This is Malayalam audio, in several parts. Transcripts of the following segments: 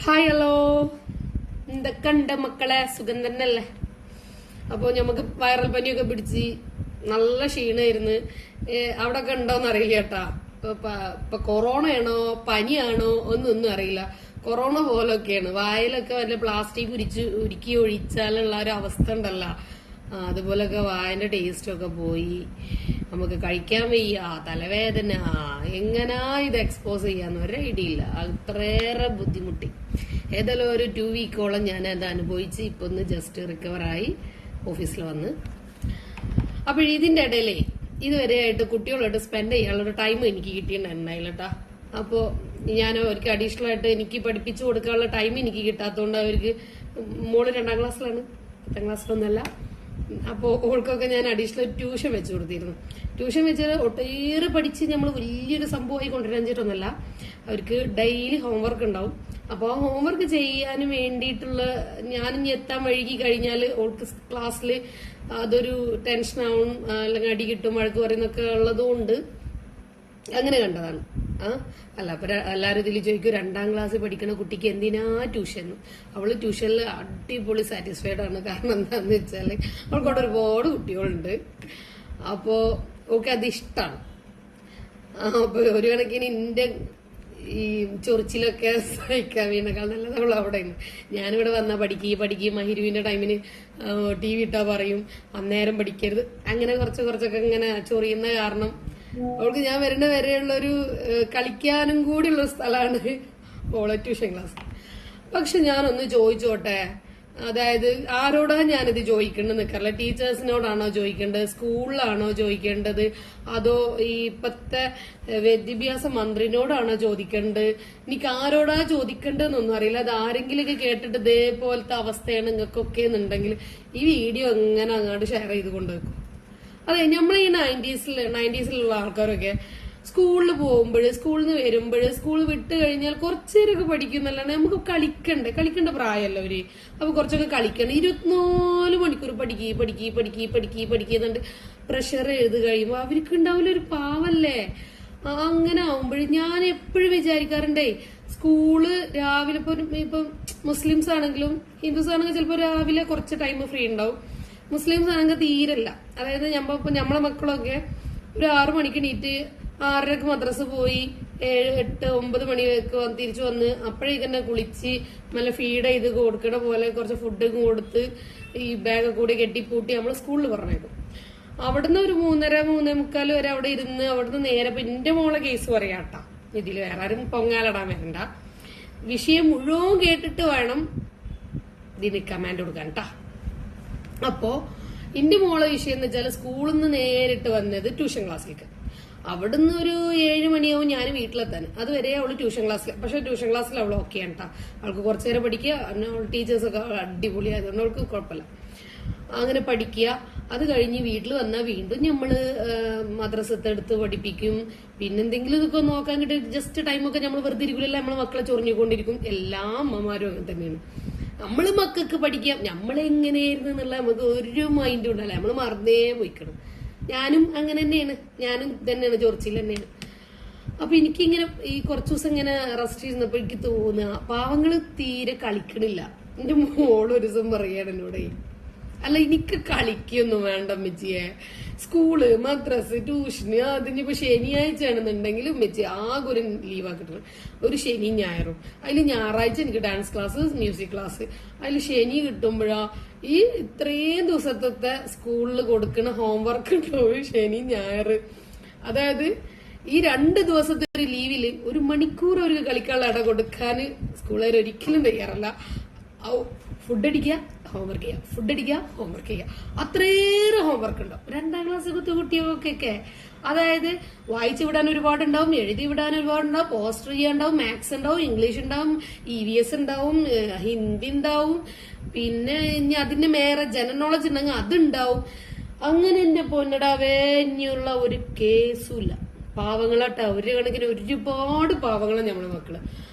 ഹായ് ഹലോ, എന്തൊക്കെയുണ്ട് മക്കളെ? സുഖം തന്നെയല്ലേ? അപ്പോൾ നമുക്ക് വൈറൽ പനിയൊക്കെ പിടിച്ച് നല്ല ക്ഷീണമായിരുന്നു. അവിടെ ഒക്കെ ഉണ്ടോന്ന് അറിയില്ല കേട്ടാ. ഇപ്പൊ കൊറോണയാണോ പനിയാണോ ഒന്നും അറിയില്ല. കൊറോണ പോലൊക്കെയാണ്. വായിലൊക്കെ വല്ല പ്ലാസ്റ്റിക് ഉരുക്കി ഒഴിച്ചാലുള്ള ഒരു അവസ്ഥ ഉണ്ടല്ലോ, അതുപോലൊക്കെ വായന്റെ ടേസ്റ്റ് ഒക്കെ പോയി. നമുക്ക് കഴിക്കാൻ വയ്യ, തലവേദന, എങ്ങനാ ഇത് എക്സ്പോസ് ചെയ്യാന്ന് ഒരു ഐഡിയ ഇല്ല. അത്രയേറെ ബുദ്ധിമുട്ടി. ഏതായാലും ഒരു 2 വീക്കോളം ഞാൻ അത് അനുഭവിച്ച് ഇപ്പൊ ഒന്ന് ജസ്റ്റ് റിക്കവറായി ഓഫീസിൽ വന്ന്. അപ്പൊ ഇതിന്റെ ഇടയിലേ ഇതുവരെയായിട്ട് കുട്ടികളായിട്ട് സ്പെൻഡ് ചെയ്യാനുള്ള ടൈം എനിക്ക് കിട്ടിയിട്ടുണ്ടായില്ല കേട്ടാ. അപ്പോ ഞാൻ അവർക്ക് അഡീഷണൽ ആയിട്ട് എനിക്ക് പഠിപ്പിച്ചു കൊടുക്കാനുള്ള ടൈം എനിക്ക് കിട്ടാത്തതുകൊണ്ട് അവർക്ക് മോള് 2ാം ക്ലാസ്സിലാണ്, 10ാം ക്ലാസ്സിലൊന്നല്ല. അപ്പോൾ ഓൾക്കൊക്കെ ഞാൻ അഡീഷണൽ ട്യൂഷൻ വെച്ച് കൊടുത്തിരുന്നു. ട്യൂഷൻ വെച്ചാൽ ഒട്ടേറെ പഠിച്ച് നമ്മൾ വലിയൊരു സംഭവമായി കൊണ്ടുവരാൻ വെച്ചിട്ടൊന്നല്ല. അവർക്ക് ഡെയിലി ഹോംവർക്ക് ഉണ്ടാവും. അപ്പോൾ ആ ഹോംവർക്ക് ചെയ്യാനും വേണ്ടിയിട്ടുള്ള ഞാനിനി എത്താൻ വഴുകി കഴിഞ്ഞാൽ ഓൾക്ക് ക്ലാസ്സിൽ അതൊരു ടെൻഷനാവും, അല്ലെങ്കിൽ അടി കിട്ടും, വഴക്ക് പറയുന്നൊക്കെ ഉള്ളതുകൊണ്ട് അങ്ങനെ കണ്ടതാണ്. അല്ല, അപ്പൊ എല്ലാവരും ഇതിൽ ചോദിക്കും 2ാം ക്ലാസ്സിൽ പഠിക്കുന്ന കുട്ടിക്ക് എന്തിനാ ട്യൂഷൻ? അവള് ട്യൂഷനിൽ അടിപൊളി സാറ്റിസ്ഫൈഡ് ആണ്. കാരണം എന്താന്ന് വെച്ചാല് അവൾക്കവിടെ ഒരുപാട് കുട്ടികളുണ്ട്. അപ്പോ ഓക്കെ അത് ഇഷ്ടമാണ്. അപ്പൊ ഒരു കണക്കിന് എന്റെ ഈ ചൊറിച്ചിലൊക്കെ സഹിക്കാൻ വീണേക്കാൾ നല്ലത് അവൾ അവിടെ ഉണ്ട്. ഞാനിവിടെ വന്നാൽ പഠിക്കുക മഹിരുവിന്റെ ടൈമിന് TV ഇട്ടാ പറയും അന്നേരം പഠിക്കരുത്. അങ്ങനെ കുറച്ചൊക്കെ ഇങ്ങനെ ചൊറിയുന്ന കാരണം അവൾക്ക് ഞാൻ വരുന്ന വരെയുള്ളൊരു കളിക്കാനും കൂടിയുള്ള സ്ഥലമാണ് ഓളെ ട്യൂഷൻ ക്ലാസ്. പക്ഷെ ഞാനൊന്ന് ചോദിച്ചോട്ടെ, അതായത് ആരോടാ ഞാനിത് ചോദിക്കേണ്ടത് നിൽക്കാറില്ല. ടീച്ചേഴ്സിനോടാണോ ചോദിക്കേണ്ടത്, സ്കൂളിലാണോ ചോദിക്കേണ്ടത്, അതോ ഈ ഇപ്പത്തെ വിദ്യാഭ്യാസ മന്ത്രിനോടാണോ ചോദിക്കേണ്ടത്? എനിക്ക് ആരോടാ ചോദിക്കേണ്ടതെന്നൊന്നും അറിയില്ല. അത് ആരെങ്കിലുമൊക്കെ കേട്ടിട്ട് ഇതേപോലത്തെ അവസ്ഥയാണ് നിങ്ങൾക്കൊക്കെ എന്നുണ്ടെങ്കിൽ ഈ വീഡിയോ എങ്ങനെ അങ്ങോട്ട് ഷെയർ ചെയ്ത് കൊണ്ടുവെക്കും. അതെ, നമ്മൾ ഈ 90സിലുള്ള ആൾക്കാരൊക്കെ സ്കൂളിൽ പോകുമ്പോൾ, സ്കൂളിൽ നിന്ന് വരുമ്പോൾ, സ്കൂൾ വിട്ട് കഴിഞ്ഞാൽ കുറച്ചേരൊക്കെ പഠിക്കുന്നല്ലാണ്ട് നമുക്ക് കളിക്കേണ്ട പ്രായമല്ല അവര്. അപ്പൊ കുറച്ചൊക്കെ കളിക്കണം. 24 മണിക്കൂർ പഠിക്കുന്നുണ്ട്. പ്രഷർ എഴുതി കഴിയുമ്പോൾ അവർക്ക് ഉണ്ടാവില്ല ഒരു പാവല്ലേ. അങ്ങനെ ആവുമ്പോൾ ഞാൻ എപ്പോഴും വിചാരിക്കാറുണ്ടേ, സ്കൂള് രാവിലെ ഇപ്പൊ മുസ്ലിംസ് ആണെങ്കിലും ഹിന്ദുസ് ആണെങ്കിലും ചിലപ്പോൾ രാവിലെ കുറച്ച് ടൈം ഫ്രീ ഉണ്ടാവും. മുസ്ലിംസ് ആണെങ്കിൽ തീരല്ല. അതായത് നമ്മളെ മക്കളൊക്കെ ഒരു 6 മണിക്ക് എണീറ്റ് 6:30 മദ്രസ പോയി 7, 8, 9 മണിയൊക്കെ തിരിച്ചു വന്ന് അപ്പോഴേക്ക് തന്നെ കുളിച്ച് നല്ല ഫീഡ് ചെയ്ത് കൊടുക്കണ പോലെ കുറച്ച് ഫുഡ് കൊടുത്ത് ഈ ബാഗ് കൂടി കെട്ടിപ്പൂട്ടി നമ്മൾ സ്കൂളിൽ പറഞ്ഞേക്കും. അവിടുന്ന് ഒരു 3:30-3:45 വരെ അവിടെ ഇരുന്ന് അവിടുന്ന് നേരെ എന്റെ മോളെ കേസ് പറയാട്ടാ. ഇതിൽ വേറെ ആരും പൊങ്ങാലിടാൻ വരണ്ട. വിഷയം മുഴുവൻ കേട്ടിട്ട് വേണം ഇതിന് കമാൻഡ് കൊടുക്കാൻ ട്ടാ. അപ്പോ എന്റെ മോളെ വിഷയം എന്ന് വെച്ചാൽ സ്കൂളിൽ നിന്ന് നേരിട്ട് വന്നത് ട്യൂഷൻ ക്ലാസ്സിലേക്ക്. അവിടുന്ന് ഒരു 7 മണിയാവും ഞാൻ വീട്ടിലെത്താൻ. അതുവരെ അവള് ട്യൂഷൻ ക്ലാസ്സിൽ. പക്ഷെ ട്യൂഷൻ ക്ലാസ്സിൽ അവൾ ഓക്കെ ആണ് ട്ടാ. അവൾക്ക് കുറച്ചു നേരം പഠിക്കുക, ടീച്ചേഴ്സൊക്കെ അടിപൊളി ആയതുകൊണ്ട് അവൾക്ക് കുഴപ്പമില്ല. അങ്ങനെ പഠിക്കുക. അത് കഴിഞ്ഞ് വീട്ടിൽ വന്നാൽ വീണ്ടും നമ്മള് മദ്രസത്തെ എടുത്ത് പഠിപ്പിക്കും. പിന്നെന്തെങ്കിലും ഇതൊക്കെ നോക്കാൻ കിട്ടി ജസ്റ്റ് ടൈമൊക്കെ നമ്മൾ വെറുതെ ഇരിക്കില്ല. നമ്മളെ മക്കളെ ചൊറിഞ്ഞുകൊണ്ടിരിക്കും. എല്ലാ അമ്മമാരും അങ്ങനെ തന്നെയാണ്. നമ്മള് മക്കൾക്ക് പഠിക്കാം, നമ്മളെങ്ങനെയായിരുന്നു എന്നുള്ള നമുക്ക് ഒരു മൈൻഡും ഉണ്ടല്ല. നമ്മള് മറന്നേ പോയിക്കണം. ഞാനും അങ്ങനെ തന്നെയാണ് ചൊറിച്ചിൽ തന്നെയാണ്. അപ്പൊ എനിക്കിങ്ങനെ ഈ കുറച്ചു ദിവസം ഇങ്ങനെ റെസ്റ്റ് ചെയ്യുന്നപ്പോ എനിക്ക് തോന്നുക പാവങ്ങള് തീരെ കളിക്കണില്ല. എന്റെ മോള് ഒരു ദിവസം പറയാണ് എന്നോട്, അല്ല എനിക്ക് കളിക്കൊന്നും വേണ്ട ഉമ്മച്ചിയെ, സ്കൂള് മദ്രസ് ട്യൂഷന് അതിനിപ്പോ ശനിയാഴ്ച ആണെന്നുണ്ടെങ്കിൽ ഉമ്മച്ചി ആകെ ഒരു ലീവാക്കിട്ടുണ്ട്. ഒരു ശനി ഞായറും. അതിൽ ഞായറാഴ്ച എനിക്ക് ഡാൻസ് ക്ലാസ്, മ്യൂസിക് ക്ലാസ്. അതിൽ ശനി കിട്ടുമ്പോഴാ ഈ ഇത്രയും ദിവസത്തെ സ്കൂളിൽ കൊടുക്കുന്ന ഹോംവർക്ക് ഉണ്ടാവും ശനി ഞായർ. അതായത് ഈ 2 ദിവസത്തെ ഒരു ലീവില് 1 മണിക്കൂർ അവർക്ക് കളിക്കാനുള്ള ഇട കൊടുക്കാൻ സ്കൂളുകാർ ഒരിക്കലും തയ്യാറല്ല. ഫുഡ് അടിക്കുക, ഹോംവർക്ക് ചെയ്യുക, ഫുഡ് അടിക്കുക, ഹോംവർക്ക് ചെയ്യുക. അത്രയേറെ ഹോംവർക്ക് ഉണ്ടാവും 2ാം ക്ലാസ് കുട്ടികൾക്കൊക്കെ. അതായത് വായിച്ചു വിടാൻ ഒരുപാടുണ്ടാവും, എഴുതി വിടാൻ ഒരുപാടുണ്ടാവും, പോസ്റ്റർ ചെയ്യാണ്ടാവും, മാത്സ് ഉണ്ടാവും, ഇംഗ്ലീഷ് ഉണ്ടാവും, EVS ഉണ്ടാവും, ഹിന്ദി ഉണ്ടാവും, പിന്നെ ഇനി അതിന്റെ മേറെ ജനറൽ നോളജ് ഉണ്ടെങ്കിൽ അതുണ്ടാവും. അങ്ങനെ എന്റെ പൊന്നടാവേ ഇനിയുള്ള ഒരു കേസുമില്ല. പാവങ്ങളാട്ട ഒരു കണക്കിന് ഒരുപാട് പാവങ്ങളാണ് നമ്മളെ മക്കള്.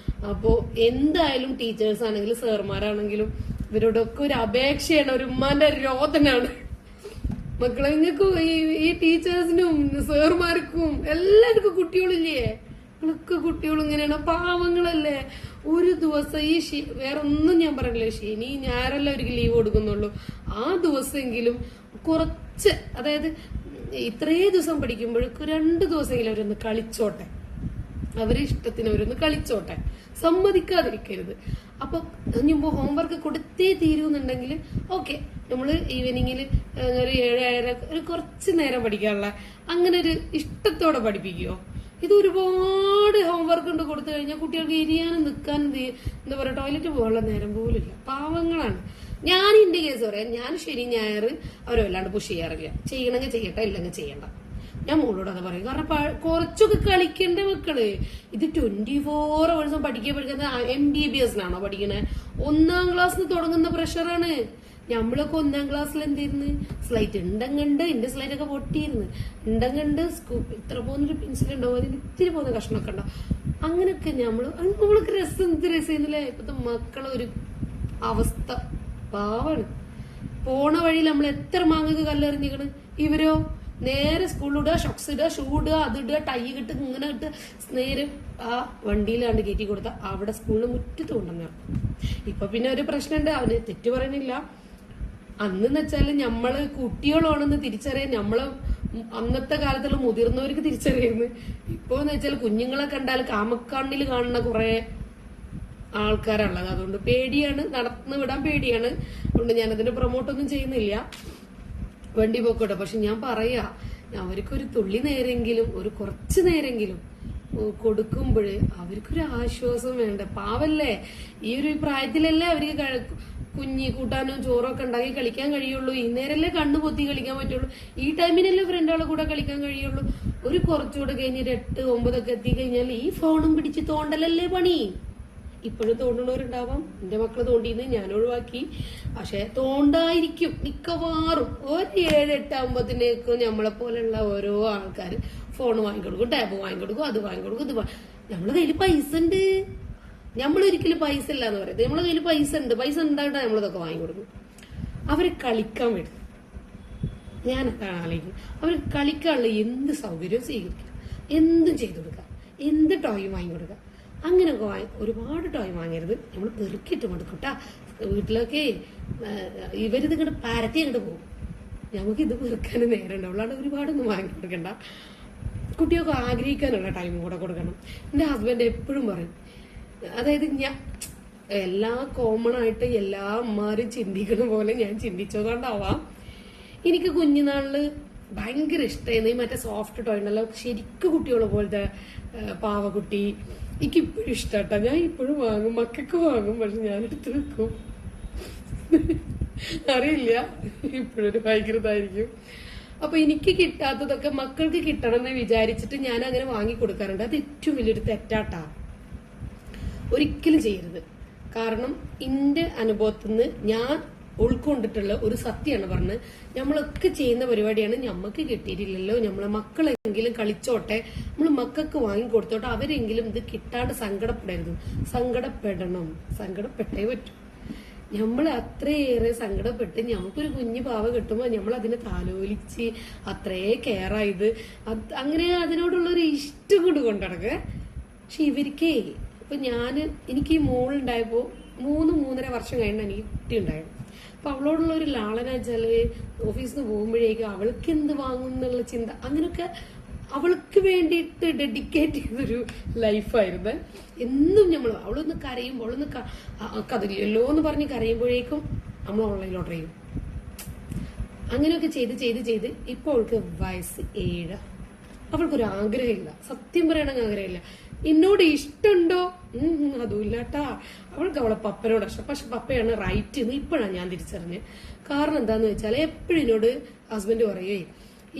അപ്പോ എന്തായാലും ടീച്ചേഴ്സ് ആണെങ്കിലും സാർമാരാണെങ്കിലും ഇവരോടൊക്കെ ഒരു അപേക്ഷയാണ്, ഒരു ഉമ്മാന്റെ രോദനാണ്. മക്കളെ നിങ്ങൾക്ക് ഈ ടീച്ചേഴ്സിനും സാർമാർക്കും എല്ലാവർക്കും കുട്ടികളില്ലേ? നിങ്ങളൊക്കെ കുട്ടികളും ഇങ്ങനെയാണ്, പാവങ്ങളല്ലേ. ഒരു ദിവസം വേറെ ഒന്നും ഞാൻ പറഞ്ഞില്ല, ശനി ഞായറല്ല അവർക്ക് ലീവ് കൊടുക്കുന്നുള്ളൂ. ആ ദിവസമെങ്കിലും കുറച്ച്, അതായത് ഇത്രേ ദിവസം പഠിക്കുമ്പോഴേക്കും 2 ദിവസമെങ്കിലും അവരൊന്ന് കളിച്ചോട്ടെ, അവരെ ഇഷ്ടത്തിന് അവരൊന്ന് കളിച്ചോട്ടെ, സമ്മതിക്കാതിരിക്കരുത്. അപ്പൊ ഇനിയിപ്പോ ഹോംവർക്ക് കൊടുത്തേ തീരുന്നുണ്ടെങ്കിൽ ഓക്കെ, നമ്മള് ഈവനിങ്ങിൽ ഒരു 7-7:30 ഒരു കുറച്ച് നേരം പഠിക്കാനുള്ള അങ്ങനെ ഒരു ഇഷ്ടത്തോടെ പഠിപ്പിക്കുവോ? ഇത് ഒരുപാട് ഹോംവർക്ക് കൊണ്ട് കൊടുത്തു കഴിഞ്ഞാൽ കുട്ടികൾക്ക് ഇരിയാനും നിൽക്കാനും എന്താ പറയാ, ടോയ്ലറ്റ് പോകാനുള്ള നേരം പോലില്ല. പാവങ്ങളാണ്. ഞാൻ എന്റെ കേസ് പറയാം, ഞാൻ ശനി ഞായർ അവരെ വല്ലാണ്ട് പുഷ് ചെയ്യാറില്ല. ചെയ്യണമെങ്കിൽ ചെയ്യട്ടെ, ഇല്ലെങ്കിൽ ചെയ്യണ്ട. ഞാൻ മോളോട് അത് പറയും. കാരണം കുറച്ചൊക്കെ കളിക്കണ്ടേ മക്കള്. ഇത് 24 hours പഠിക്കുന്ന MBBS പഠിക്കണേ. 1ാം ക്ലാസ്സിന് തുടങ്ങുന്ന പ്രഷറാണ്. നമ്മളൊക്കെ 1ാം ക്ലാസ്സിൽ എന്തായിരുന്നു, സ്ലൈറ്റ് ഉണ്ടെങ്കണ്ട്, എന്റെ സ്ലൈറ്റ് ഒക്കെ പൊട്ടിയിരുന്നു, ഉണ്ടെങ്കണ്ട് ഇത്ര പോകുന്നൊരു പെൻസിൽ ഉണ്ടാവും, അതിന് ഇത്തിരി പോകുന്ന കഷ്ണമൊക്കെ ഉണ്ടാവും. അങ്ങനെയൊക്കെ നമ്മൾക്ക് എന്ത് രസമായിരുന്നില്ലേ. ഇപ്പത്തെ മക്കളെ ഒരു അവസ്ഥ പാവാണ്. പോണ വഴിയിൽ നമ്മൾ എത്ര മാങ്ങക്ക് കല്ലെറിഞ്ഞിക്കണ്. ഇവരോ നേരെ സ്കൂളിലിടുക, ഷോക്സ് ഇടുക, ഷൂ ഇടുക, അതിടുക, ടൈ കിട്ട് ഇങ്ങനെ ഇട്ട് നേരെ ആ വണ്ടിയിലാണ്ട് കയറ്റി കൊടുത്ത അവിടെ സ്കൂളിൽ മുറ്റത്ത് കൊണ്ടുവന്ന് ഇറക്കും. ഇപ്പൊ പിന്നെ ഒരു പ്രശ്നമുണ്ട്, അവന് തെറ്റ് പറയുന്നില്ല. അന്നെന്ന് വെച്ചാല് നമ്മള് കുട്ടികളാണെന്ന് തിരിച്ചറിയാൻ നമ്മള് അന്നത്തെ കാലത്തുള്ള മുതിർന്നവർക്ക് തിരിച്ചറിയുന്നു. ഇപ്പോന്ന് വെച്ചാൽ കുഞ്ഞുങ്ങളെ കണ്ടാൽ കാമക്കണ്ണിൽ കാണുന്ന കുറെ ആൾക്കാരുള്ളത്. അതുകൊണ്ട് പേടിയാണ്, നടന്നു വിടാൻ പേടിയാണ്. അതുകൊണ്ട് ഞാനതിന്റെ പ്രൊമോട്ടൊന്നും ചെയ്യുന്നില്ല, വണ്ടി പോക്കോട്ടെ. പക്ഷെ ഞാൻ പറയാ, അവർക്കൊരു തുള്ളി നേരെങ്കിലും, ഒരു കുറച്ചു നേരെങ്കിലും കൊടുക്കുമ്പോൾ അവർക്കൊരു ആശ്വാസം വേണ്ട. പാവല്ലേ, ഈ ഒരു പ്രായത്തിലല്ലേ അവർക്ക് കുഞ്ഞി കൂട്ടാനോ ചോറോ ഒക്കെ ഉണ്ടാക്കി കളിക്കാൻ കഴിയുള്ളൂ. ഈ നേരല്ലേ കണ്ണു പൊത്തി കളിക്കാൻ പറ്റുള്ളൂ. ഈ ടൈമിനല്ലേ ഫ്രണ്ടുകളെ കൂടെ കളിക്കാൻ കഴിയുള്ളൂ. ഒരു കുറച്ചുകൂടെ കഴിഞ്ഞ് 8, 9 ഒക്കെ എത്തിക്കഴിഞ്ഞാൽ ഈ ഫോണും പിടിച്ച് തോണ്ടലല്ലേ പണി. ഇപ്പോഴും തോണ്ടണവരുണ്ടാവാം. എന്റെ മക്കള് തോണ്ടിന്ന് ഞാൻ ഒഴിവാക്കി. പക്ഷെ തോണ്ടായിരിക്കും മിക്കവാറും. ഒരു 7-8 ആകുമ്പോഴത്തേക്കും നമ്മളെ പോലെയുള്ള ഓരോ ആൾക്കാർ ഫോൺ വാങ്ങിക്കൊടുക്കും, ടാബ് വാങ്ങിക്കൊടുക്കും, അത് വാങ്ങിക്കൊടുക്കും, ഇത് നമ്മളെ കയ്യിൽ പൈസ ഉണ്ട്. നമ്മളൊരിക്കലും പൈസ ഇല്ല എന്ന് പറയുന്നത്. നമ്മളെ കയ്യിൽ പൈസ ഉണ്ട്. പൈസ ഉണ്ടായിട്ട് നമ്മളിതൊക്കെ വാങ്ങിക്കൊടുക്കും. അവരെ കളിക്കാൻ വേണ്ടി ഞാൻ അതാണ് ആലോചിക്കുന്നത്. അവർ കളിക്കാനുള്ള എന്ത് സൗകര്യവും സ്വീകരിക്കുക, എന്തും ചെയ്തു കൊടുക്കുക, എന്ത് ടോയും വാങ്ങിക്കൊടുക്കുക. അങ്ങനെയൊക്കെ ഒരുപാട് ടോയ് വാങ്ങരുത്. നമ്മൾ പെറുക്കിയിട്ട് കൊടുക്കട്ടാ. വീട്ടിലൊക്കെ ഇവരിത് ഇങ്ങോട്ട് പരത്തി അങ്ങോട്ട് പോകും. നമുക്കിത് പെറുക്കാൻ നേരം ഉണ്ടാവുള്ളൂ. അവിടെ ഒരുപാടൊന്നും വാങ്ങി കൊടുക്കണ്ട. കുട്ടിയൊക്കെ ആഗ്രഹിക്കാനുള്ള ടൈം കൂടെ കൊടുക്കണം. എന്റെ ഹസ്ബൻഡ് എപ്പോഴും പറയും, അതായത് ഞാൻ എല്ലാ കോമൺ ആയിട്ട് എല്ലാ അമ്മമാരും ചിന്തിക്കുന്ന പോലെ ഞാൻ ചിന്തിച്ചതുകൊണ്ടാവാം, എനിക്ക് കുഞ്ഞുനാളില് ഭയങ്കര ഇഷ്ടമായിരുന്നു ഈ മറ്റേ സോഫ്റ്റ് ടോയ് ഉണ്ടല്ലോ, ശരിക്കും കുട്ടികളെ പോലത്തെ പാവക്കുട്ടി. എനിക്കിപ്പോഴും ഇഷ്ടാട്ടാ. ഞാൻ ഇപ്പോഴും വാങ്ങും, മക്കൾക്ക് വാങ്ങും. പക്ഷെ ഞാനെടുത്ത് വെക്കും. അറിയില്ല, ഇപ്പോഴൊരു ഭയങ്കര ഇതായിരിക്കും. അപ്പൊ എനിക്ക് കിട്ടാത്തതൊക്കെ മക്കൾക്ക് കിട്ടണം എന്ന് വിചാരിച്ചിട്ട് ഞാൻ അങ്ങനെ വാങ്ങി കൊടുക്കാറുണ്ട്. അത് ഏറ്റവും വലിയൊരു തെറ്റാട്ടാ. ഒരിക്കലും ചെയ്യരുത്. കാരണം എന്റെ അനുഭവത്തിൽ നിന്ന് ഞാൻ ഉൾക്കൊണ്ടിട്ടുള്ള ഒരു സത്യമാണ് പറഞ്ഞത്. നമ്മളൊക്കെ ചെയ്യുന്ന പരിപാടിയാണ്. നമ്മക്ക് കിട്ടിയിട്ടില്ലല്ലോ, നമ്മളെ മക്കളെങ്കിലും കളിച്ചോട്ടെ, നമ്മൾ മക്കൾക്ക് വാങ്ങിക്കൊടുത്തോട്ടെ, അവരെങ്കിലും ഇത് കിട്ടാണ്ട് സങ്കടപ്പെടരുത്. സങ്കടപ്പെടണം, സങ്കടപ്പെട്ടേ പറ്റും. നമ്മൾ അത്രയേറെ സങ്കടപ്പെട്ട് നമുക്കൊരു കുഞ്ഞു പാവ കിട്ടുമ്പോൾ നമ്മൾ അതിനെ താലോലിച്ച് അത്രേ കെയറായത് അങ്ങനെ അതിനോടുള്ളൊരു ഇഷ്ടം കൊണ്ട് കൊണ്ടിടക്കുക. പക്ഷെ ഇവർക്കേ ഇപ്പൊ എനിക്ക് ഈ മോളുണ്ടായപ്പോ 3-3.5 വർഷം കഴിഞ്ഞാൽ എനിക്ക് കുട്ടി ഉണ്ടായിരുന്നു. അപ്പൊ അവളോടുള്ള ഒരു ലാളന വെച്ചാല് ഓഫീസിൽ നിന്ന് പോകുമ്പോഴേക്കും അവൾക്ക് എന്ത് വാങ്ങും എന്നുള്ള ചിന്ത, അങ്ങനെയൊക്കെ അവൾക്ക് വേണ്ടിയിട്ട് ഡെഡിക്കേറ്റ് ചെയ്തൊരു ലൈഫായിരുന്നു. എന്നും അവളൊന്ന് കരയുമ്പോൾ, അവളൊന്ന് കതിരിയല്ലോ എന്ന് പറഞ്ഞ് കരയുമ്പോഴേക്കും നമ്മൾ ഓൺലൈൻ ഓർഡർ ചെയ്യും. അങ്ങനെയൊക്കെ ചെയ്ത് ഇപ്പൊ അവൾക്ക് വയസ്സ് 7. അവൾക്കൊരു ആഗ്രഹമില്ല. സത്യം പറയണമെങ്കിൽ ആഗ്രഹമില്ല. എന്നോട് ഇഷ്ടമുണ്ടോ? അതും ഇല്ലാട്ടാ. അവൾക്ക് അവളെ പപ്പനോട് ഇഷ്ടം. പക്ഷെ പപ്പയാണ് റൈറ്റ് എന്ന് ഇപ്പോഴാണ് ഞാൻ തിരിച്ചറിഞ്ഞത്. കാരണം എന്താന്ന് വെച്ചാൽ എപ്പോഴും എന്നോട് ഹസ്ബൻഡ് പറയുവേ,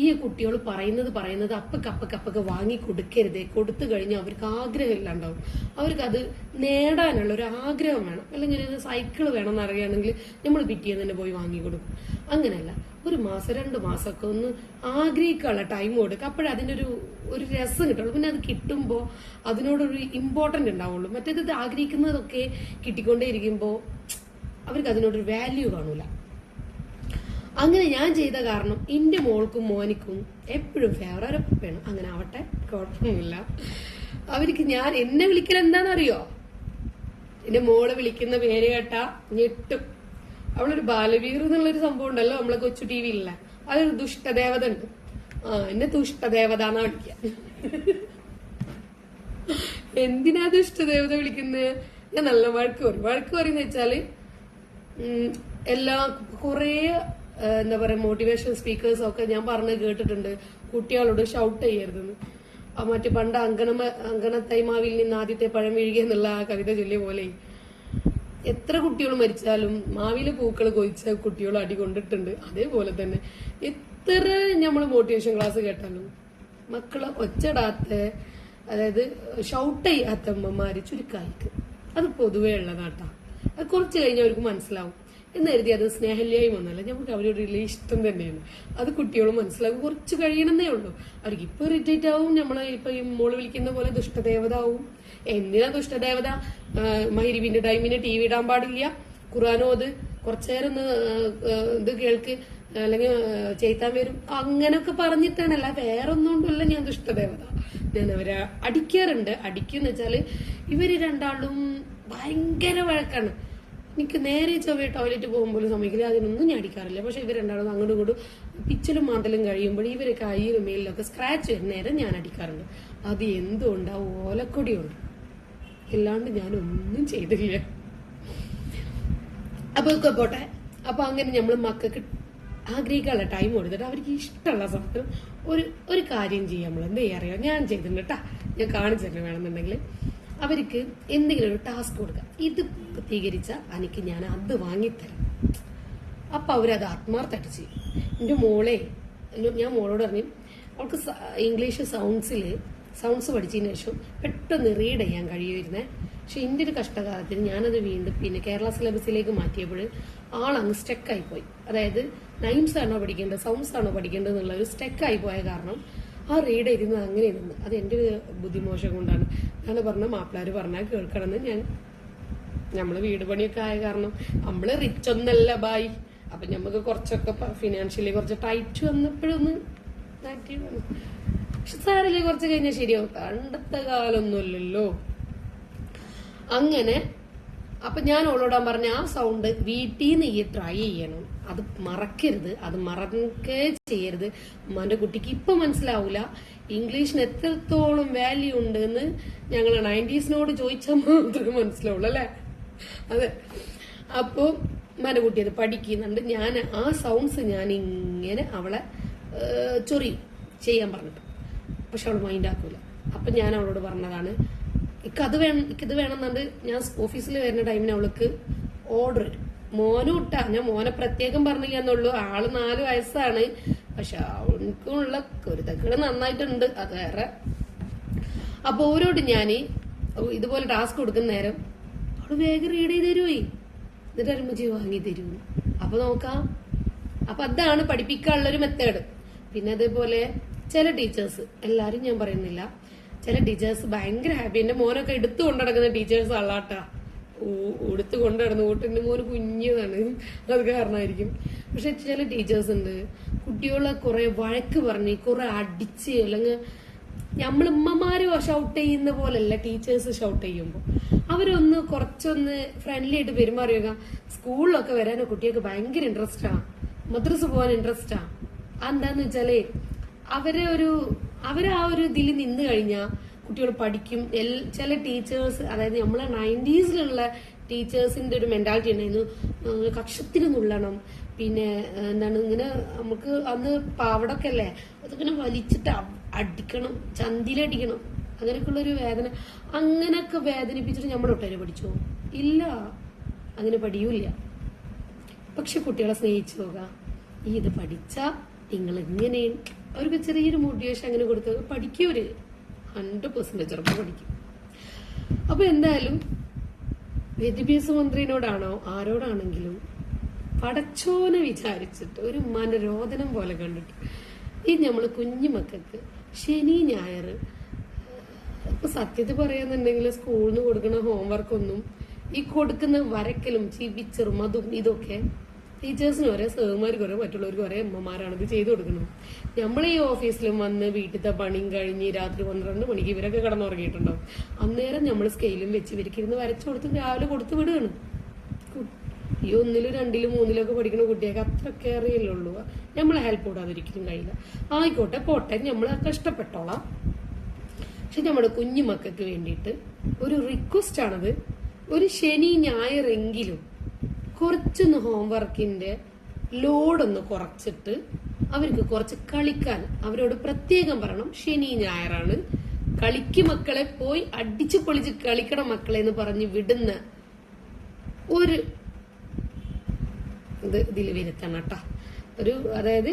ഈ കുട്ടികൾ പറയുന്നത് അപ്പക്ക് വാങ്ങി കൊടുക്കരുതേ. കൊടുത്തു കഴിഞ്ഞാൽ അവർക്ക് ആഗ്രഹം ഇല്ലാണ്ടാവും. അവർക്ക് അത് നേടാനുള്ള ഒരു ആഗ്രഹം വേണം. അല്ലെങ്കിൽ ഒരു സൈക്കിൾ വേണമെന്ന് അറിയുകയാണെങ്കിൽ നമ്മൾ പിറ്റേന്ന് തന്നെ പോയി വാങ്ങി കൊടുക്കും. അങ്ങനെയല്ല, 1 മാസം 2 മാസമൊക്കെ ഒന്ന് ആഗ്രഹിക്കാനുള്ള ടൈം കൊടുക്കുക. അപ്പോഴേ അതിനൊരു രസം കിട്ടുള്ളൂ. പിന്നെ അത് കിട്ടുമ്പോൾ അതിനോടൊരു ഇമ്പോർട്ടന്റ് ഉണ്ടാവുള്ളൂ. മറ്റേത് ആഗ്രഹിക്കുന്നതൊക്കെ കിട്ടിക്കൊണ്ടേ ഇരിക്കുമ്പോൾ അവർക്ക് അതിനോടൊരു വാല്യൂ കാണൂല. അങ്ങനെ ഞാൻ ചെയ്ത കാരണം എന്റെ മോൾക്കും മോനിക്കും എപ്പോഴും ഫേവറേറ്റ് പപ്പയാണ്. അങ്ങനെ ആവട്ടെ, കുഴപ്പമൊന്നുമില്ല. അവർക്ക് എന്നെ വിളിക്കൽ എന്താണെന്നറിയോ? എന്റെ മോള് വിളിക്കുന്ന പേര് കേട്ടാ ഞെട്ടും. അവളൊരു ബാലവീർ എന്നുള്ളൊരു സംഭവം ഉണ്ടല്ലോ നമ്മളെ കൊച്ചു ടി വിയിലുള്ള, അതൊരു ദുഷ്ടദേവത ഉണ്ട്. എന്നെ ദുഷ്ടദേവത എന്നാ വിളിക്ക. എന്തിനാ ദുഷ്ടദേവത വിളിക്കുന്നത്? ഞാൻ നല്ല വഴക്ക് പറയുന്ന വെച്ചാല് എല്ലാ കുറേ എന്താ പറയാ മോട്ടിവേഷൻ സ്പീക്കേഴ്സും ഒക്കെ ഞാൻ പറഞ്ഞ് കേട്ടിട്ടുണ്ട്, കുട്ടികളോട് ഷൗട്ട് ചെയ്യരുതെന്ന്. മറ്റു പണ്ട് അങ്കണത്തൈമാവിൽ നിന്ന് ആദ്യത്തെ പഴം വീഴുക എന്നുള്ള ആ കവിത ചൊല്ലിയ പോലെ എത്ര കുട്ടികൾ മരിച്ചാലും മാവിലെ പൂക്കൾ കൊഴിച്ച കുട്ടികൾ അടി കൊണ്ടിട്ടുണ്ട്. അതേപോലെ തന്നെ എത്ര നമ്മള് മോട്ടിവേഷൻ ക്ലാസ് കേട്ടാലും മക്കളെ ഒച്ചടാത്ത, അതായത് ഷൗട്ട് ചെയ്യാത്ത അമ്മമാര് ചുരുക്കായിരിക്കും. അത് പൊതുവേ ഉള്ളതാട്ടാ. അത് കുറച്ച് കഴിഞ്ഞാൽ അവർക്ക് മനസ്സിലാവും എന്ന് കരുതി അത് സ്നേഹല്യായും ഒന്നല്ല, നമുക്ക് അവരോടുള്ള ഇഷ്ടം തന്നെയാണ്. അത് കുട്ടികളും മനസ്സിലാവും. കുറച്ച് കഴിയണമെന്നേ ഉള്ളൂ. അവർക്ക് ഇപ്പൊ ഇറിറ്റേറ്റ് ആവും, നമ്മളെ ഇപ്പൊ ഈ മോള് വിളിക്കുന്ന പോലെ ദുഷ്ടദേവത ആവും. എന്തിനാ ദുഷ്ടദേവത? മഗ്‌രിബിന്റെ ടൈമിന് ടി വി ഇടാൻ പാടില്ല, ഖുർആനോത്, കുറച്ചേരം ഇത് കേൾക്ക്, അല്ലെങ്കിൽ ചെയ്താൻ വരും, അങ്ങനൊക്കെ പറഞ്ഞിട്ടാണല്ല, വേറെ ഒന്നും കൊണ്ടല്ല ഞാൻ ദുഷ്ടദേവത. ഞാൻ അവരെ അടിക്കാറുണ്ട്. അടിക്കുന്ന വെച്ചാല് ഇവര് രണ്ടാളും ഭയങ്കര വഴക്കാണ്. എനിക്ക് നേരെ ചൊവ്വേ ടോയ്ലറ്റ് പോകുമ്പോൾ സമയക്കില്ല, അതിനൊന്നും ഞാൻ അടിക്കാറില്ല. പക്ഷെ ഇവർ രണ്ടാളും അങ്ങോട്ടും ഇങ്ങോട്ടും പിച്ചിലും മാന്തലും കഴിയുമ്പോൾ ഇവര് കയ്യിലും മേലിലൊക്കെ സ്ക്രാച്ച് വരുന്നേരം ഞാൻ അടിക്കാറുണ്ട്. അത് എന്തുകൊണ്ടാ? ഓലക്കൊടിയുണ്ട്, അല്ലാണ്ട് ഞാനൊന്നും ചെയ്തില്ല. അപ്പൊ ഒക്കെ പോട്ടെ. അപ്പൊ അങ്ങനെ നമ്മള് മക്കൾക്ക് ആഗ്രഹിക്കാനുള്ള ടൈം കൊടുത്തിട്ട് അവർക്ക് ഇഷ്ടമുള്ള സമയത്ത് ഒരു കാര്യം ചെയ്യാം. നമ്മൾ എന്താ അറിയാം, ഞാൻ ചെയ്തിട്ടുണ്ട് കേട്ടാ, ഞാൻ കാണിച്ചു തന്നെ വേണമെന്നുണ്ടെങ്കിൽ അവർക്ക് എന്തെങ്കിലും ഒരു ടാസ്ക് കൊടുക്കാം. ഇത് പൂർത്തീകരിച്ച എനിക്ക് ഞാൻ അത് വാങ്ങിത്തരാം. അപ്പൊ അവരത് ആത്മാർത്ഥമായിട്ട് ചെയ്യും. എന്റെ മോളെ, ഞാൻ മോളോട് പറഞ്ഞു, അവൾക്ക് ഇംഗ്ലീഷ് സൗണ്ട്സ് പഠിച്ചതിന് ശേഷം പെട്ടെന്ന് റീഡ് ചെയ്യാൻ കഴിയുമായിരുന്നേ. പക്ഷെ എന്റെ ഒരു കഷ്ടകാലത്തിന് ഞാനത് വീണ്ടും പിന്നെ കേരള സിലബസിലേക്ക് മാറ്റിയപ്പോൾ ആളങ്ങ് സ്റ്റെക്കായി പോയി. അതായത് നൈംസ് ആണോ പഠിക്കേണ്ടത്, സൗണ്ട്സ് ആണോ പഠിക്കേണ്ടത് എന്നുള്ള ഒരു സ്റ്റെക്കായി പോയ കാരണം ആ റീഡ് ഇരുന്നത് അങ്ങനെ നിന്ന്. അത് എന്റെ ഒരു ബുദ്ധിമോശം കൊണ്ടാണ്. ഞാൻ പറഞ്ഞ മാപ്പിളാര് പറഞ്ഞാൽ കേൾക്കണമെന്ന്. നമ്മള് വീട് പണിയൊക്കെ ആയ കാരണം നമ്മള് റിച്ച് ഒന്നല്ല ബായ്. അപ്പൊ നമുക്ക് കുറച്ചൊക്കെ ഫിനാൻഷ്യലി കുറച്ച് ടൈറ്റ് വന്നപ്പോഴൊന്ന് ആക്റ്റീവാണ്. പക്ഷെ സാരല്ലേ, കുറച്ച് കഴിഞ്ഞാൽ ശരിയാവും. പണ്ടത്തെ കാലൊന്നുമല്ലല്ലോ. അങ്ങനെ അപ്പൊ ഞാൻ ഓളോടാൻ പറഞ്ഞ ആ സൗണ്ട് വീട്ടിൽ നിന്ന് ഈ ട്രൈ ചെയ്യണം, അത് മറക്കരുത്, അത് മറക്കേ ചെയ്യരുത്. ഉമ്മാന്റെ കുട്ടിക്ക് ഇപ്പൊ മനസ്സിലാവൂല ഇംഗ്ലീഷിന് എത്രത്തോളം വാല്യൂ ഉണ്ട് എന്ന്. ഞങ്ങൾ 90s ചോദിച്ചാൽ മാത്രമേ മനസ്സിലാവുള്ളൂ അല്ലെ? അതെ. അപ്പൊ ഉമ്മാന്റെ കുട്ടി അത് പഠിക്കുന്നുണ്ട്. ഞാൻ ആ സൗണ്ട്സ് ഞാൻ ഇങ്ങനെ അവളെ ചൊറിയും ചെയ്യാൻ പറഞ്ഞിട്ട്. പക്ഷെ അവൾ മൈൻഡ് ആക്കൂല. അപ്പൊ ഞാൻ അവളോട് പറഞ്ഞതാണ്, ഇത് വേണമെന്നുണ്ട്. ഞാൻ ഓഫീസിൽ വരുന്ന ടൈമിന് അവൾക്ക് ഓർഡർ വരും. മോനും ഇട്ടാ, ഞാൻ മോനെ പ്രത്യേകം പറഞ്ഞില്ല എന്നുള്ളൂ. ആള് 4 വയസ്സാണ്. പക്ഷെ അവൾക്കുള്ള കുരുത്തക്കേട് നന്നായിട്ടുണ്ട്, അത് വേറെ. അപ്പൊ ഓരോട് ഞാൻ ഇതുപോലെ ടാസ്ക് കൊടുക്കുന്ന നേരം അവള് വേഗം റീഡ് ചെയ്ത് തരുവേ. എന്നിട്ട് അരുമ്പജി വാങ്ങി തരൂ. അപ്പൊ നോക്കാം. അപ്പൊ അതാണ് പഠിപ്പിക്കാനുള്ളൊരു മെത്തേഡ്. പിന്നെ അതേപോലെ ചില ടീച്ചേഴ്സ്, എല്ലാരും ഞാൻ പറയുന്നില്ല, ചില ടീച്ചേഴ്സ് ഭയങ്കര ഹാപ്പി. എന്റെ മോനൊക്കെ എടുത്തു കൊണ്ടുനടക്കുന്ന ടീച്ചേഴ്സ് അല്ലാട്ടാ. എടുത്തു കൊണ്ടുനടന്നു കൂട്ടെന്റെ മോന് കുഞ്ഞതാണ്, അത് കാരണമായിരിക്കും. പക്ഷെ ചില ടീച്ചേഴ്സ് ഉണ്ട് കുട്ടികളെ കുറെ വഴക്ക് പറഞ്ഞ് കുറെ അടിച്ച്, അല്ലെങ്കിൽ നമ്മളുമ്മമാര് ഷൗട്ട് ചെയ്യുന്ന പോലല്ല ടീച്ചേഴ്സ് ഷൗട്ട് ചെയ്യുമ്പോൾ അവരൊന്ന് കുറച്ചൊന്ന് ഫ്രണ്ട്ലി ആയിട്ട് പെരുമാറിയൊക്കെ. സ്കൂളിലൊക്കെ വരാൻ കുട്ടികൾക്ക് ഭയങ്കര ഇൻട്രസ്റ്റാ, മദ്രസ പോകാൻ ഇൻട്രസ്റ്റാ. എന്താന്ന് വെച്ചാലേ അവരാ ഒരു ഇതിൽ നിന്ന് കഴിഞ്ഞാൽ കുട്ടികൾ പഠിക്കും. ചില ടീച്ചേഴ്സ്, അതായത് നമ്മളെ 90s ടീച്ചേഴ്സിന്റെ ഒരു മെന്റാലിറ്റി ഉണ്ടായിരുന്നു, കക്ഷത്തിന് നുള്ളണം, പിന്നെ എന്താണ് ഇങ്ങനെ നമുക്ക് അന്ന് പാവടൊക്കെ അല്ലേ, അതിങ്ങനെ വലിച്ചിട്ട് അടിക്കണം, ചന്തിയിലടിക്കണം, അങ്ങനെയൊക്കെയുള്ള ഒരു വേദന. അങ്ങനെയൊക്കെ വേദനിപ്പിച്ചിട്ട് നമ്മൾ ഒട്ടേറെ പഠിച്ചോ? ഇല്ല, അങ്ങനെ പഠിയൂല. പക്ഷെ കുട്ടികളെ സ്നേഹിച്ചു പോകാം. ഇത് പഠിച്ച നിങ്ങൾ ഇങ്ങനെ അവർക്ക് ചെറിയൊരു മോട്ടിവേഷൻ അങ്ങനെ കൊടുത്തത് പഠിക്കൂര് 100% ചെറുപ്പം പഠിക്കും. അപ്പൊ എന്തായാലും വിദ്യാഭ്യാസ മന്ത്രിനോടാണോ ആരോടാണെങ്കിലും പടച്ചോനെ വിചാരിച്ചിട്ട് ഒരു ഉമ്മാന്റെ രോദനം പോലെ കണ്ടിട്ട് ഈ നമ്മള് കുഞ്ഞു മക്കൾക്ക് ശനി ഞായർ, ഇപ്പൊ സത്യത്തിൽ പറയാന്നുണ്ടെങ്കിൽ സ്കൂളിൽ നിന്ന് കൊടുക്കുന്ന ഹോംവർക്കൊന്നും ഈ കൊടുക്കുന്ന വരക്കലും പിക്ചറും അതും ഇതൊക്കെ ടീച്ചേഴ്സിന് ഒരേ സേമാർക്ക് ഒരേ മറ്റുള്ളവർക്ക് ഒരേ അമ്മമാരാണ് ഇത് ചെയ്തു കൊടുക്കുന്നത്. നമ്മൾ ഈ ഓഫീസിലും വന്ന് വീട്ടിലത്തെ പണിയും കഴിഞ്ഞ് രാത്രി 12 മണിക്ക് ഇവരൊക്കെ കിടന്നുറങ്ങിയിട്ടുണ്ടാവും. അന്നേരം നമ്മൾ സ്കെയിലും വെച്ച് ഇവർക്ക് ഇരുന്ന് വരച്ചു കൊടുത്ത് രാവിലെ കൊടുത്ത് വിടുകയാണ്. ഈ 1, 2, 3 പഠിക്കുന്ന കുട്ടിയൊക്കെ അത്രയൊക്കെ അറിയില്ലുള്ളൂ. നമ്മളെ ഹെൽപ്പ് കൂടാതെ ഒരിക്കലും കഴിയില്ല. ആയിക്കോട്ടെ പോട്ടെ, നമ്മൾ കഷ്ടപ്പെട്ടോളാം. പക്ഷെ നമ്മുടെ കുഞ്ഞുമക്കൾക്ക് വേണ്ടിയിട്ട് ഒരു റിക്വസ്റ്റ് ആണത്. ഒരു ശനി ഞായറെങ്കിലും കുറച്ചൊന്ന് ഹോംവർക്കിന്റെ ലോഡൊന്ന് കുറച്ചിട്ട് അവർക്ക് കുറച്ച് കളിക്കാൻ അവരോട് പ്രത്യേകം പറയണം. ശനി ഞായറാണ്, കളിക്ക് മക്കളെ, പോയി അടിച്ചു പൊളിച്ച് കളിക്കണം മക്കളെ എന്ന് പറഞ്ഞ് വിടുന്ന ഒരു ഇതിൽ വരുത്തണം കേട്ടോ. അതായത്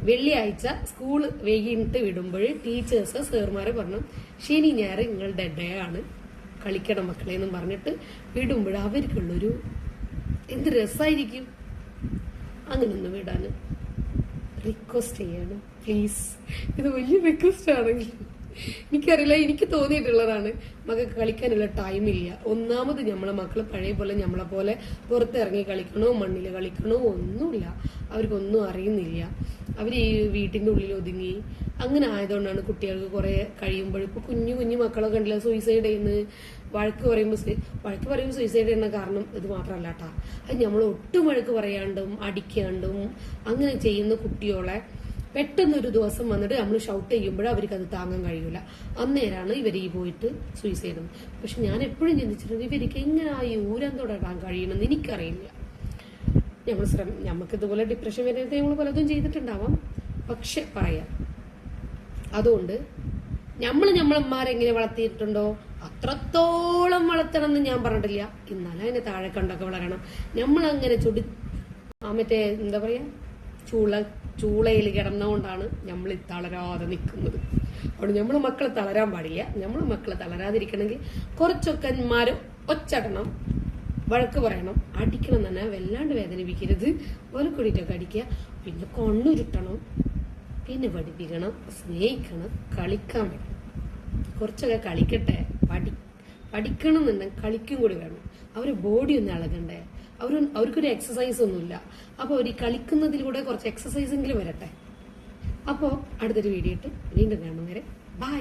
വെള്ളിയാഴ്ച സ്കൂള് വൈകിട്ട് വിടുമ്പോൾ ടീച്ചേഴ്സ് സാറുമാരെ പറഞ്ഞു ശനി ഞായർ നിങ്ങളുടെ ഡേ ആണ്, കളിക്കണം മക്കളെ എന്നും പറഞ്ഞിട്ട് വിടുമ്പോൾ അവർക്കുള്ളൊരു എന്ത് രസമായിരിക്കും. അങ്ങനൊന്ന് വിടാന് റിക്വസ്റ്റ് ചെയ്യാണ് പ്ലീസ്. ഇത് വലിയ റിക്വസ്റ്റ് ആണെങ്കിൽ എനിക്കറിയില്ല, എനിക്ക് തോന്നിയിട്ടുള്ളതാണ്. മക്കൾക്ക് കളിക്കാനുള്ള ടൈമില്ല. ഒന്നാമത് നമ്മളെ മക്കള് പഴയ പോലെ നമ്മളെ പോലെ പുറത്തിറങ്ങി കളിക്കണോ മണ്ണിൽ കളിക്കണോ ഒന്നുമില്ല. അവർക്കൊന്നും അറിയുന്നില്ല. അവർ ഈ വീട്ടിന്റെ ഉള്ളിൽ ഒതുങ്ങി അങ്ങനെ ആയതുകൊണ്ടാണ് കുട്ടികൾക്ക് കുറെ കഴിയുമ്പോൾ ഇപ്പൊ കുഞ്ഞു മക്കളൊക്കെ ഉണ്ടല്ലോ സൂയിസൈഡ് ചെയ്യുന്നത്. വഴക്ക് പറയുമ്പോൾ സൂയിസൈഡ് ചെയ്യുന്ന കാരണം ഇത് മാത്രമല്ല കേട്ടാ. അത് നമ്മൾ ഒട്ടും വഴക്ക് പറയാണ്ടും അടിക്കാണ്ടും അങ്ങനെ ചെയ്യുന്ന കുട്ടികളെ പെട്ടെന്നൊരു ദിവസം വന്നിട്ട് നമ്മൾ ഷൗട്ട് ചെയ്യുമ്പോൾ അവർക്ക് അത് താങ്ങാൻ കഴിയൂല. അന്നേരാണ് ഇവർ ഈ പോയിട്ട് സൂയിസൈഡ്. പക്ഷെ ഞാൻ എപ്പോഴും ചിന്തിച്ചിട്ടുണ്ട് ഇവർക്ക് എങ്ങനെ ഈ ഊരം തൊടാൻ കഴിയണമെന്ന് എനിക്കറിയില്ല. നമുക്ക് ഇതുപോലെ ഡിപ്രഷൻ വരുന്നത് നമ്മൾ പലതും ചെയ്തിട്ടുണ്ടാവാം. പക്ഷെ പറയാം, അതുകൊണ്ട് നമ്മളമ്മമാരെങ്ങനെ വളർത്തിയിട്ടുണ്ടോ അത്രത്തോളം വളർത്തണം എന്ന് ഞാൻ പറഞ്ഞിട്ടില്ല. എന്നാലും അതിനെ താഴെ കണ്ടൊക്കെ വളരണം. നമ്മളങ്ങനെ മറ്റേ എന്താ പറയാ ചൂളയിൽ കിടന്നുകൊണ്ടാണ് നമ്മൾ തളരാതെ നിൽക്കുന്നത്. അതുകൊണ്ട് നമ്മളെ മക്കളെ തളരാൻ പാടില്ല. നമ്മളെ മക്കളെ തളരാതിരിക്കണമെങ്കിൽ കുറച്ചൊക്കെ ഒച്ചടണം, വഴക്ക് പറയണം, അടിക്കണം തന്നെ, വല്ലാണ്ട് വേദനിപ്പിക്കരുത്. ഓലെ കൂടിയിട്ടൊക്കെ അടിക്കുക. പിന്നെ കൊണ്ണുരുട്ടണം, പിന്നെ പഠിപ്പിക്കണം, സ്നേഹിക്കണം, കളിക്കാൻ വേണം. കുറച്ചൊക്കെ കളിക്കട്ടെ. പഠിക്കണം എന്നുണ്ടെങ്കിൽ കളിക്കും കൂടി വേണം. അവരെ ബോഡി ഒന്ന് ഇളകണ്ടേ. അവർക്കൊരു എക്സസൈസ് ഒന്നുമില്ല. അപ്പൊ അവർ കളിക്കുന്നതിലൂടെ കുറച്ച് എക്സസൈസെങ്കിലും വരട്ടെ. അപ്പോൾ അടുത്തൊരു വീഡിയോ ഇട്ട് വീണ്ടും കാണും വരെ ബൈ.